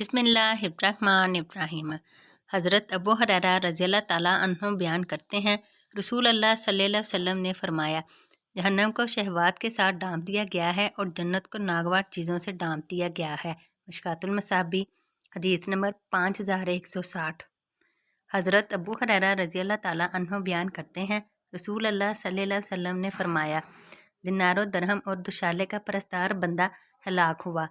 बिस्मिल्लाहिर्रहमानिर्रहीम। हज़रत अबू हुरैरा रज़ी अल्लाह ताला अन्हु बयान करते हैं, रसूल अल्लाह सल्लल्लाहु अलैहि वसल्लम ने फरमाया, जहन्नम को शहवात के साथ ढांप दिया गया है और जन्नत को नागवार चीज़ों से ढांप दिया गया है। मिशकातुल मसाबी हदीस नंबर 5160। हज़रत अबू हुरैरा रज़ी अल्लाह ताला अन्हु बयान करते हैं, रसूल अल्लाह सल्लल्लाहु अलैहि वसल्लम ने फरमाया, दिनारो दरहम और दुशाले का परस्तार बंदा हलाक हुआ।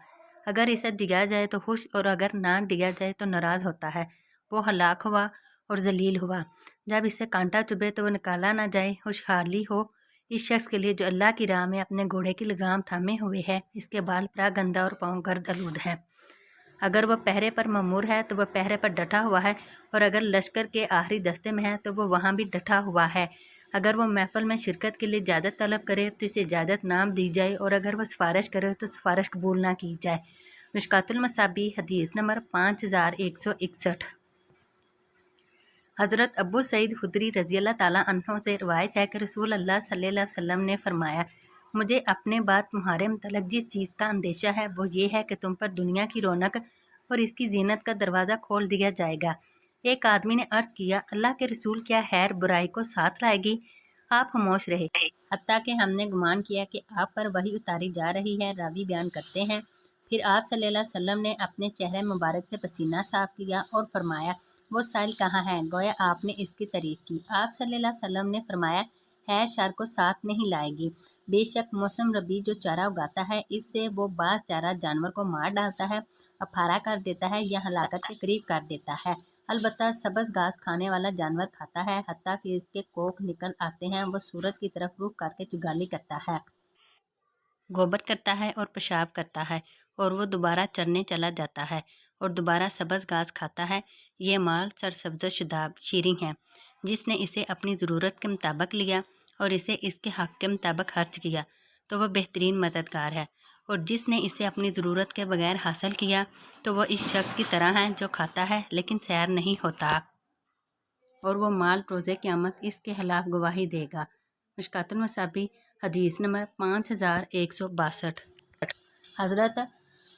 अगर इसे दिया जाए तो खुश और अगर ना दिया जाए तो नाराज़ होता है। वो हलाक हुआ और जलील हुआ। जब इसे कांटा चुभे तो वो निकाला ना जाए। खुशहाली हो इस शख्स के लिए जो अल्लाह की राह में अपने घोड़े की लगाम थामे हुए है, इसके बाल प्रा गंदा और पाँव गर्द आलूद है। अगर वह पहरे पर ममूर है तो वह पहरे पर डटा हुआ है, और अगर लश्कर के आखिरी दस्ते में है तो वह वहाँ भी डटा हुआ है। अगर वह महफिल में शिरकत के लिए इजाज़त तलब करे तो इसे इजाज़त नाम दी जाए, और अगर वह सिफारिश करे तो सिफारिश कबूल ना की जाए। मिशकातुल मसाबी हदीस नंबर 5161। हज़रत अबू सईद खुदरी रज़ी अल्लाह ताला अन्हु से रिवायत है कि रसूल अल्लाह सल्लल्लाहु अलैहि वसल्लम ने फरमाया, मुझे अपने बाद तुम्हारे मुतल्लिक़ जिस चीज़ का अंदेशा है वो ये है कि तुम पर दुनिया की रौनक और इसकी जीनत का दरवाज़ा खोल दिया जाएगा। एक आदमी ने अर्ज़ किया, अल्लाह के रसूल, क्या खैर बुराई को साथ लाएगी? आप खामोश रहे, हत्ता कि हमने गुमान किया कि आप पर वही उतारी जा रही है। रावी बयान करते हैं, फिर आप सल्लल्लाहु अलैहि वसल्लम ने अपने चेहरे मुबारक से पसीना साफ किया और फरमाया, वो साइल कहाँ है? गोया आपने इसकी तारीफ की। आप सल्लल्लाहु अलैहि वसल्लम ने फरमाया, खैर शर को साथ नहीं लाएगी। बेशक मौसम रबी जो चारा उगाता है, इससे वो बाज़ चारा जानवर को मार डालता है, अफारा कर देता है या हलाकत के करीब कर देता है। अलबत्ता सब्ज़ घास खाने वाला जानवर खाता है, हत्ता कि इसके कोख निकल आते हैं। वह सूरज की तरफ रुख करके चुगाली करता है, गोबर करता है और पेशाब करता है, और वो दोबारा चरने चला जाता है और दोबारा सब्ज़ घास खाता है। ये माल सरसब्ज़ शुदाब शीरी है। जिसने इसे अपनी ज़रूरत के मुताबिक लिया और इसे इसके हक़ के मुताबिक खर्च किया तो वह बेहतरीन मददगार है, और जिसने इसे अपनी ज़रूरत के बगैर हासिल किया तो वह इस शख्स की तरह है जो खाता है लेकिन सैर नहीं होता, और वो माल रोज़े क़यामत इसके खिलाफ गवाही देगा। मिशकातुल मसाबी हदीस नंबर 5162। हज़रत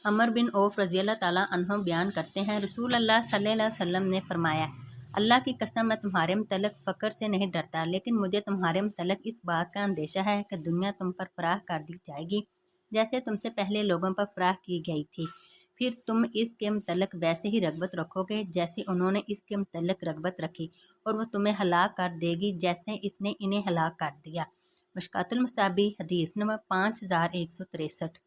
अमर बिन औफ रज़ी अल्लाह ताला अन्हु बयान करते हैं, रसूल अल्लाह सल्लल्लाहु अलैहि वसल्लम ने फरमाया, अल्लाह की कसम मैं तुम्हारे मुतल्लिक़ फ़क्र से नहीं डरता, लेकिन मुझे तुम्हारे मुतल्लिक़ इस बात का अंदेशा है कि दुनिया तुम पर फराह कर दी जाएगी जैसे तुमसे पहले लोगों पर फराह की गई थी। फिर तुम इसके मुतल्लिक़ वैसे ही रग़बत रखोगे जैसे उन्होंने इसके मुतल्लिक़ रग़बत रखी, और वह तुम्हें हलाक कर देगी जैसे इसने इन्हें हलाक कर दिया। मिशकातुल मसाबी हदीस नंबर 5163।